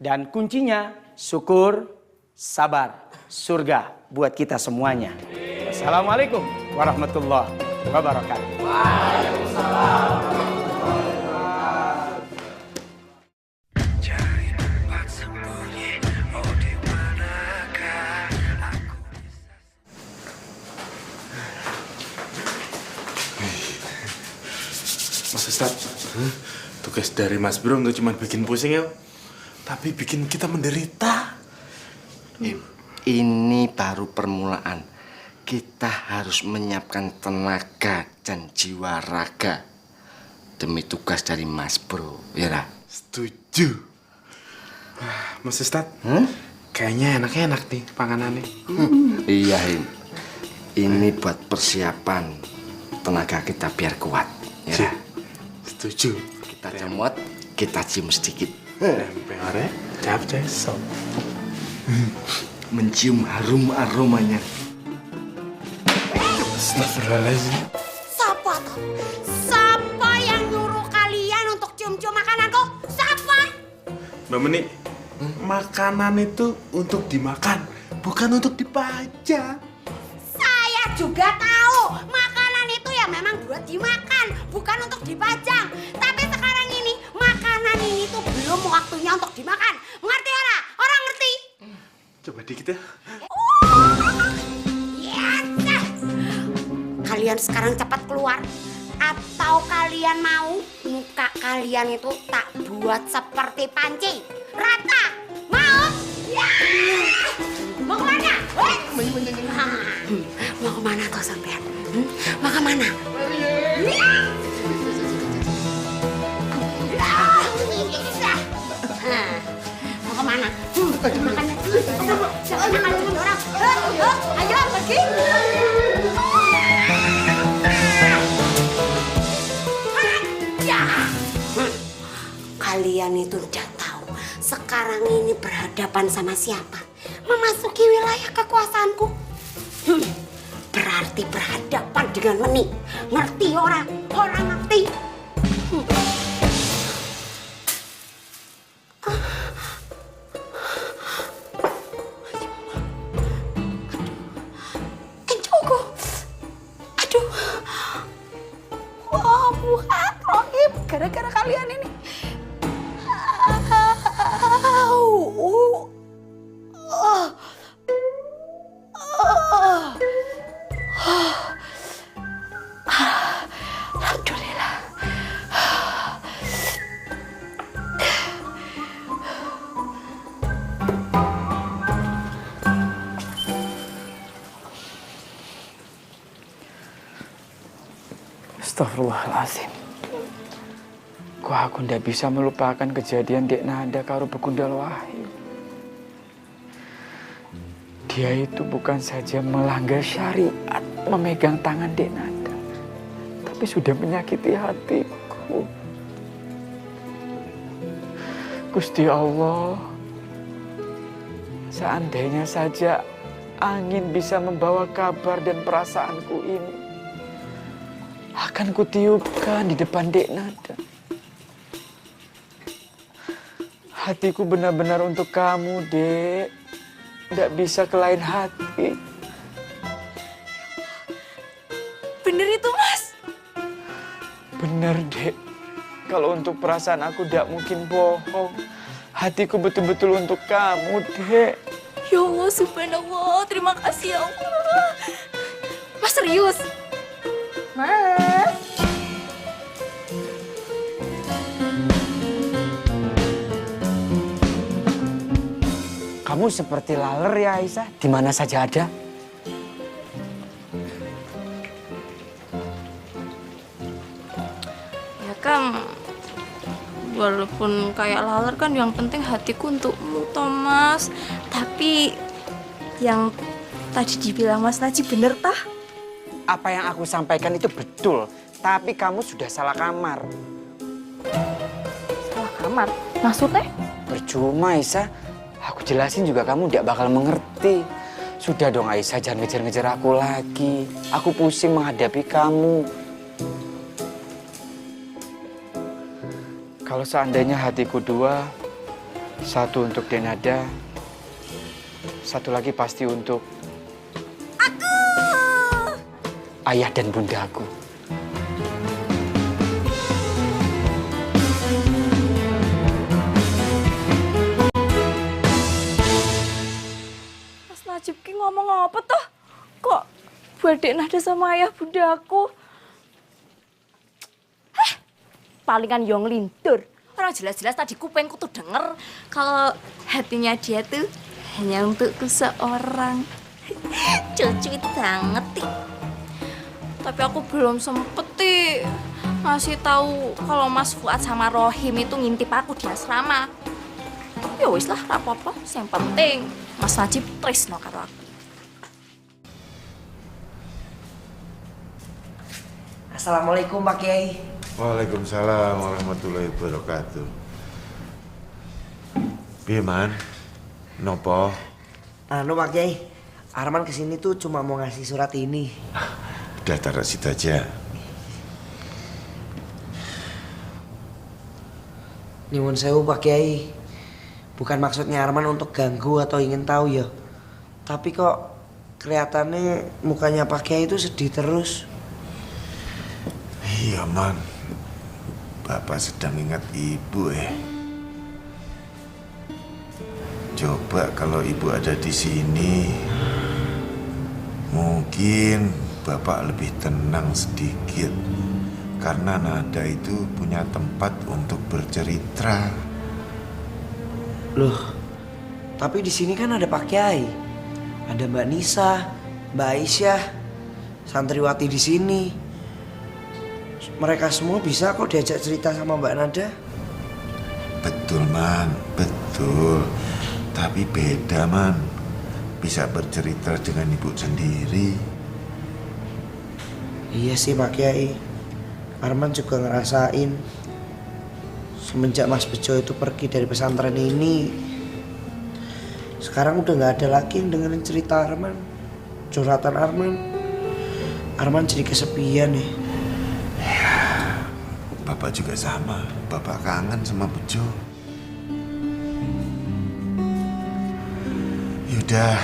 Dan kuncinya syukur, sabar, surga buat kita semuanya. Assalamualaikum warahmatullahi wabarakatuh. Waalaikumsalam. Mas Ustadz, tugas dari Mas Bro nggak cuma bikin pusing ya, tapi bikin kita menderita. Ini baru permulaan. Kita harus menyiapkan tenaga dan jiwa raga demi tugas dari Mas Bro, ya lah? Setuju. Mas Ustadz, kayaknya enak-enak nih panganannya. Iya, ini buat persiapan tenaga kita biar kuat, ya. Setuju. Kita comot, kita cium sedikit. Pengare, capcay, sob. Mencium aromanya. Astagfirullahaladzim. Siapa tuh? Siapa yang nyuruh kalian untuk cium-cium makananku? Siapa? Mbak Meni, makanan itu untuk dimakan, bukan untuk dipajang. Saya juga tahu makanan itu ya memang buat dimakan, bukan untuk dipajang. Tapi sekarang ini makanan ini tuh belum waktunya untuk dimakan. Ngerti ora? Orang ngerti? Coba dikit ya. Yes. Kalian sekarang cepat keluar. Atau kalian mau muka kalian itu tak buat seperti panci. Rata. Mau? Ya. Mau kemana? Mau kemana toh sampean? Mau kemana? Mau kemana? Makannya. Jangan makan orang. Ayo pergi. Kalian itu udah tahu sekarang ini berhadapan sama siapa? Memasuki wilayah kekuasaanku. Berarti berhadapan dengan Meni. Ngerti orang? Orang ngerti? Enjoku. Aduh. Wah, bukan Rohim. Gara-gara kalian ini. Alhamdulillah. Astagfirullahaladzim. Kok aku ndak bisa melupakan kejadian Dek Nada karo Begundal Wahyu. Dia itu bukan saja melanggar syariat memegang tangan Dek Nada, tapi sudah menyakiti hatiku. Gusti Allah, seandainya saja angin bisa membawa kabar dan perasaanku ini, akan kutiupkan di depan Dek Nada. Hatiku benar-benar untuk kamu, Dek. Tidak bisa ke lain hati. Bener itu, Mas? Bener, Dek. Kalau untuk perasaan aku tidak mungkin bohong. Hatiku betul-betul untuk kamu, Dek. Ya Allah, subhanallah. Terima kasih ya Allah. Mas serius? Mas. Kamu seperti laler ya Aisyah, di mana saja ada. Ya kan, walaupun kayak laler kan yang penting hatiku untukmu, Thomas. Tapi yang tadi dibilang Mas Najib bener tah? Apa yang aku sampaikan itu betul, tapi kamu sudah salah kamar. Salah kamar? Maksudnya? Percuma Aisyah, aku jelasin juga kamu tidak bakal mengerti. Sudah dong Aisyah, jangan ngejar-ngejar aku lagi. Aku pusing menghadapi kamu. Kalau seandainya hatiku dua, satu untuk Denada, satu lagi pasti untuk aku, ayah dan bundaku. Mas Najib ki ngomong apa toh? Kok buat Dek Nada sama ayah bundaku? Palingan yang lindur. Orang jelas-jelas tadi kupengku tuh denger kalau hatinya dia tuh hanya untukku seorang. Cucu banget, Ti. Tapi aku belum sempet, Ti, ngasih tahu kalau Mas Fuad sama Rohim itu ngintip aku di asrama. Ya wis lah, rapopo. Yang penting Mas Najib tresno karo aku. Assalamualaikum Pak Kiai. Waalaikumsalam warahmatullahi wabarakatuh. Piye, Man? Nopo? Anu Pak Kiai, Arman kesini tuh cuma mau ngasih surat ini. Udah taruh situ aja. Nyuwun sewu Pak Kiai. Bukan maksudnya Arman untuk ganggu atau ingin tahu ya. Tapi kok kelihatannya mukanya Pak Kiai itu sedih terus. Iya, Man. Bapak sedang ingat ibu Coba kalau ibu ada di sini, mungkin Bapak lebih tenang sedikit. Karena Nada itu punya tempat untuk bercerita. Loh, tapi di sini kan ada Pak Kiai. Ada Mbak Nisa, Mbak Aisyah, santriwati di sini. Mereka semua bisa kok diajak cerita sama Mbak Nada. Betul, Man, betul. Tapi beda, Man. Bisa bercerita dengan ibu sendiri. Iya sih Pak Kiai. Arman juga ngerasain. Semenjak Mas Bejo itu pergi dari pesantren ini, sekarang udah gak ada lagi yang dengerin cerita Arman, curhatan Arman. Arman jadi kesepian nih. Bapak juga sama. Bapak kangen sama Bejo. Yaudah,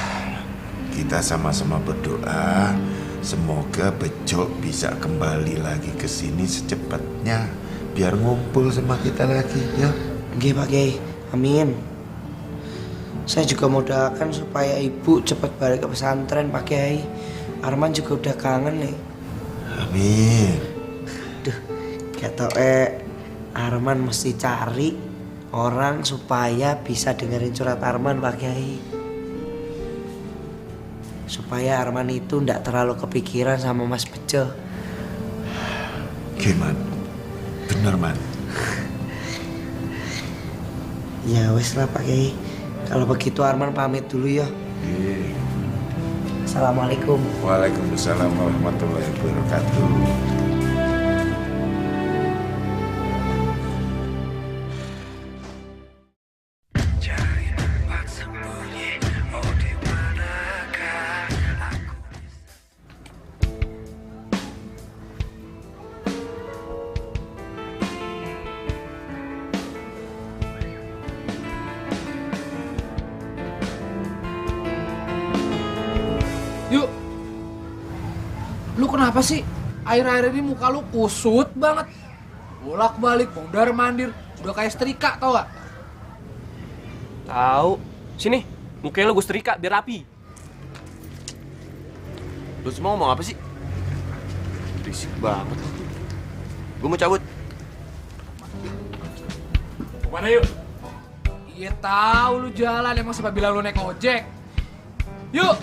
kita sama-sama berdoa. Semoga Bejo bisa kembali lagi ke sini secepatnya. Biar ngumpul sama kita lagi, ya. Nggih Pak Kiai, amin. Saya juga mau doakan supaya ibu cepat balik ke pesantren Pak Kiai. Arman juga udah kangen nih. Amin. Duh, kata Arman mesti cari orang supaya bisa dengerin surat Arman Pak Kiai. Supaya Arman itu ndak terlalu kepikiran sama Mas Bejo. Gimana? Bener, Man? Ya wes lah Pak Kiai. Kalau begitu Arman pamit dulu ya. Iya. Assalamualaikum. Waalaikumsalam warahmatullahi wabarakatuh. Yuk, lu kenapa sih? Akhir-akhir ini muka lu kusut banget. Bolak-balik, mondar-mandir, udah kayak setrika, tau gak? Tahu. Sini, mukanya lu gue setrika biar rapi. Lu semua ngomong apa sih? Berisik banget. Gue mau cabut. Kemana yuk? Iya tahu lu jalan, emang siapa bilang lu naik ojek? Yuk!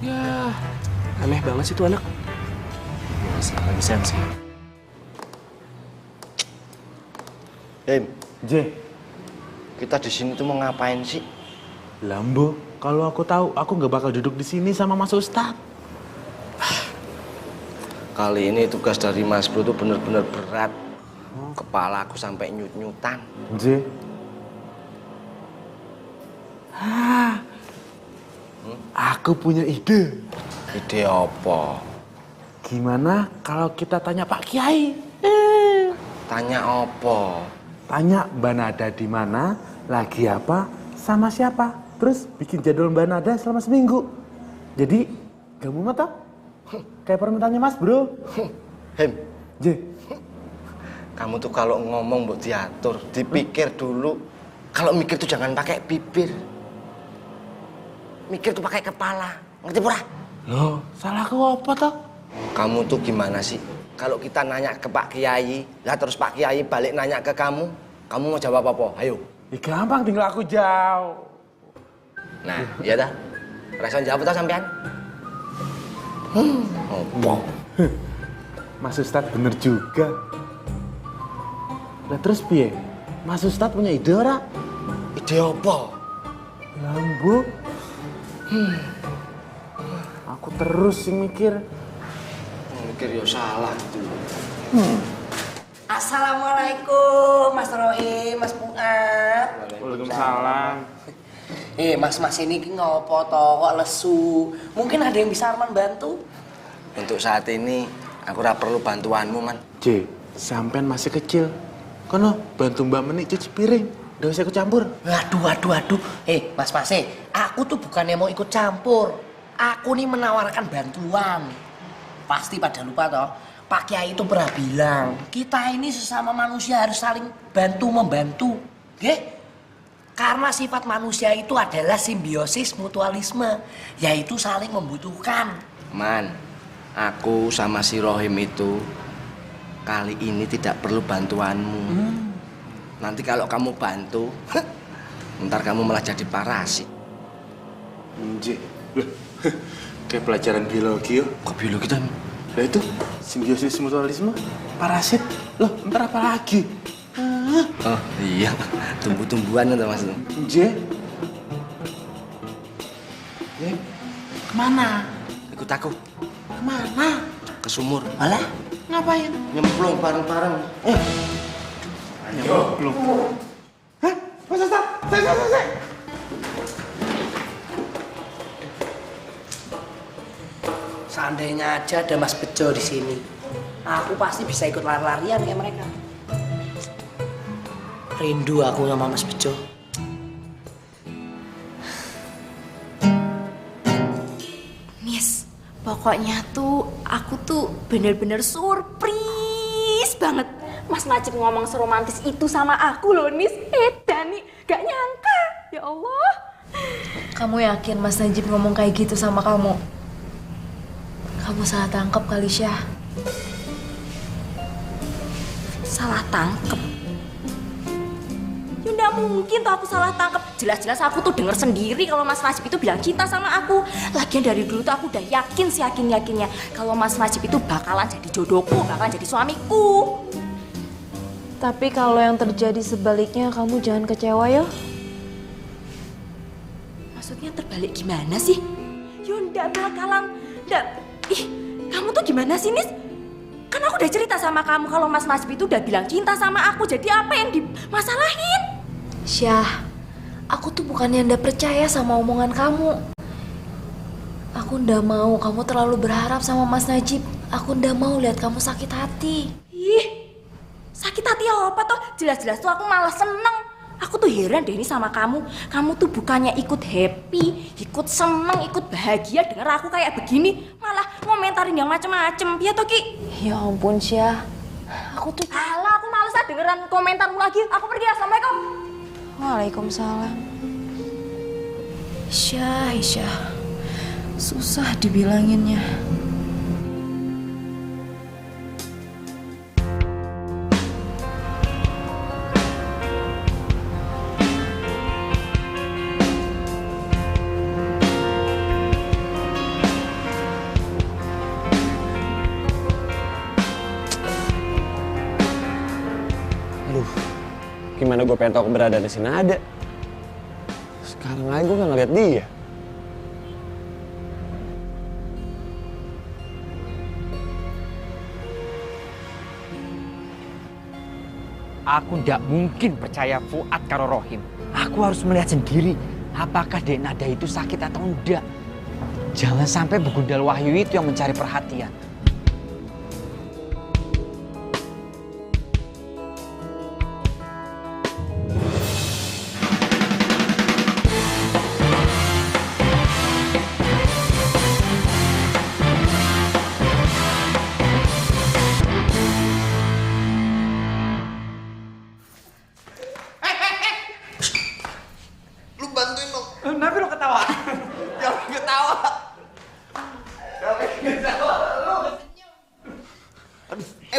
Ya, Aneh banget sih tuh anak. Biasa lagi sensi. J, kita di sini tuh mau ngapain sih? Lambo, kalau aku tahu, aku nggak bakal duduk di sini sama Mas Ustadz. Kali ini tugas dari Mas Bro tuh bener-bener berat. Kepala aku sampai nyut-nyutan. J. Aku punya ide. Ide apa? Gimana kalau kita tanya Pak Kiai? Tanya apa? Tanya Mbak Nada di mana, lagi apa, sama siapa. Terus bikin jadwal Mbak Nada selama seminggu. Jadi, gak mau mata? Kayak permintaannya Mas Bro. J. Kamu tuh kalau ngomong buat diatur, dipikir dulu. Kalau mikir tuh jangan pakai bibir. Mikir tuh pakai kepala. Ngerti pura? Loh, salahku apa toh? Kamu tuh gimana sih? Kalau kita nanya ke Pak Kiai, lah terus Pak Kiai balik nanya ke kamu mau jawab apa? Ayo. Gampang, tinggal aku jauh. Nah, iya dah. Respon jawab tau sampean? Apa? Mas Ustadz bener juga. Lah terus piye? Mas Ustadz punya ide ora? Ide apa? Lambo. Aku terus sih mikir. Mikir ya salah gitu. Assalamualaikum Mas Roy, Mas Fuad. Waalaikumsalam. Mas ini ngopo toh kok lesu? Mungkin ada yang bisa Arman bantu? Untuk saat ini aku ora perlu bantuanmu, Man. J, sampean masih kecil. Kono bantu Mbak Menik cuci piring. Nggak usah ikut campur. Waduh. Mas, aku tuh bukannya mau ikut campur. Aku nih menawarkan bantuan. Pasti pada lupa toh, Pak Kiai itu pernah bilang, kita ini sesama manusia harus saling bantu-membantu. Karena sifat manusia itu adalah simbiosis mutualisme, yaitu saling membutuhkan. Man, aku sama si Rohim itu kali ini tidak perlu bantuanmu. Nanti kalau kamu bantu, ntar kamu malah jadi parasit. Kayak pelajaran biologi yo. Kok biologi tuh? Lah itu simbiosis mutualisme, parasit. Loh, ntar apa lagi? Oh iya, tumbuh-tumbuhan itu Mas. J. Kemana? Ikut aku. Kemana? Ke sumur. Alah, ngapain? Nyemplung bareng-bareng. Nyemplung. Hah? Mas Ustadz, saya. Seandainya aja ada Mas Bejo di sini, aku pasti bisa ikut lari-larian kayak mereka. Rindu aku sama Mas Bejo. Nis, pokoknya tuh aku tuh bener-bener surprise banget. Mas Najib ngomong seromantis itu sama aku loh, Nis. Dani, gak nyangka. Ya Allah. Kamu yakin Mas Najib ngomong kayak gitu sama kamu? Kamu salah tangkap kali, Syah. Salah tangkep? Ya nggak mungkin tuh aku salah tangkep. Jelas-jelas aku tuh denger sendiri kalau Mas Najib itu bilang cinta sama aku. Lagian dari dulu tuh aku udah yakin yakinnya kalau Mas Najib itu bakalan jadi jodohku, bakalan jadi suamiku. Tapi kalau yang terjadi sebaliknya, kamu jangan kecewa ya. Maksudnya terbalik gimana sih? Yo ndak bakalan, ih, kamu tuh gimana sih, Nis? Kan aku udah cerita sama kamu kalau Mas Najib itu udah bilang cinta sama aku. Jadi apa yang dimasalahin? Syah, aku tuh bukannya ndak percaya sama omongan kamu. Aku ndak mau kamu terlalu berharap sama Mas Najib. Aku ndak mau lihat kamu sakit hati. Ih, sakit hati apa toh? Jelas-jelas tuh aku malah seneng. Aku tuh heran deh ini sama kamu. Kamu tuh bukannya ikut happy, ikut seneng, ikut bahagia denger aku kayak begini, malah ngomentarin yang macem-macem. Iya toh, Ki? Ya ampun, Syah. Aku tuh... Alah, aku males dengeran komentarmu lagi. Aku pergi, assalamualaikum. Waalaikumsalam. Syah, susah dibilanginnya. Gimana gue pengen tahu keberadaan si Nada. Sekarang aja gue gak ngeliat dia. Aku ndak mungkin percaya Fuad karo Rohim. Aku harus melihat sendiri apakah Dek Nada itu sakit atau enggak. Jangan sampai begundal Wahyu itu yang mencari perhatian.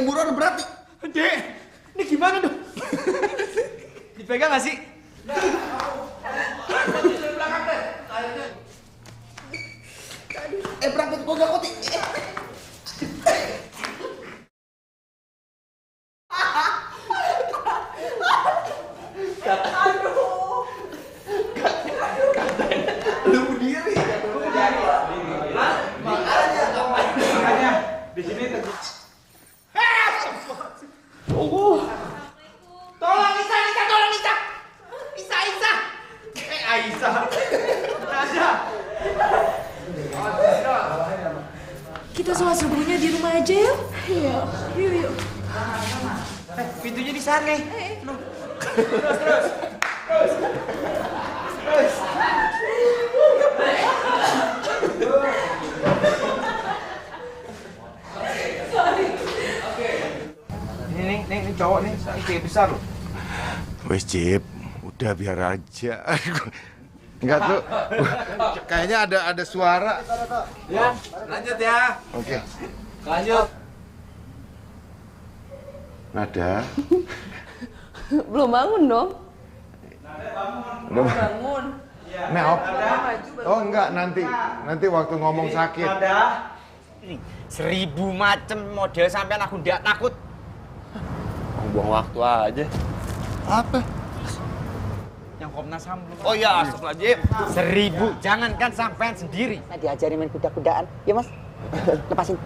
Buruan berat nih. Dek, ini gimana dong? Dipegang gak sih? Berangkat gua gak koti. Lu berdiri. Makanya di sini tolong Isa. Aisyah. Nada. Kita sholat subuhnya di rumah aja ya? Iya. Yuk. Pintunya di sana. Terus. Ini cowok nih, kayak besar loh. Wes Cip, udah biar aja. Enggak tuh, kayaknya ada suara. Ya, lanjut ya. Oke. Lanjut. Nada. Belum bangun dong? Belum bangun. Nah, oh enggak, nanti waktu ngomong sakit. Nada. 1000 macem model sampean aku ndak takut. Buang waktu aja. Apa? Yang Komnas HAM belum. Oh iya, astagfirullahaladzim. 1000, jangankan sampean sendiri. Nah, diajari main kuda-kudaan. Ya, Mas. Lepasin.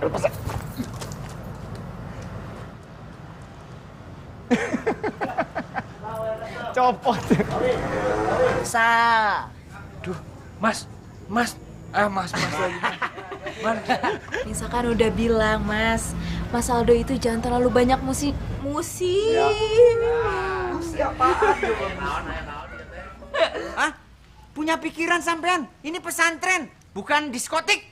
Copot. Duh, Mas lagi. Nisa kan udah bilang, Mas Aldo itu jangan terlalu banyak musik. Hah? Punya pikiran sampean? Ini pesantren, bukan diskotik.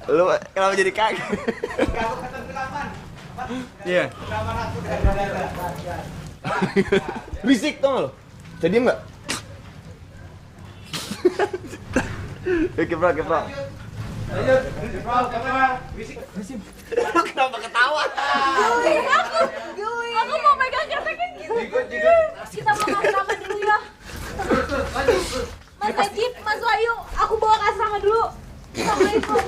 Lu kenapa jadi kaget? Iya. Berisik tau gak lo? Jadi enggak? Keprak. Kenapa ketawa? Aku mau pegang keteknya gitu. Kita mau ke asrama dulu ya. Mas Ajib, Mas Wahyu, aku bawa ke asrama dulu. Assalamualaikum.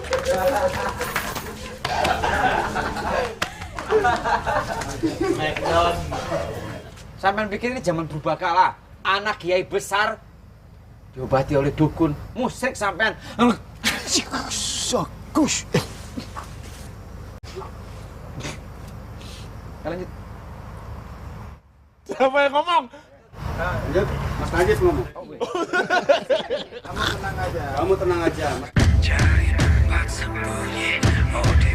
Sampean pikir ini zaman berbakala, anak kiai besar diobati oleh dukun, musyrik sampean. Sakus. Lanjut. Siapa yang ngomong? Lanjut, Mas Najib ngomong. Kamu tenang aja. Cari tempat sembunyi, oh di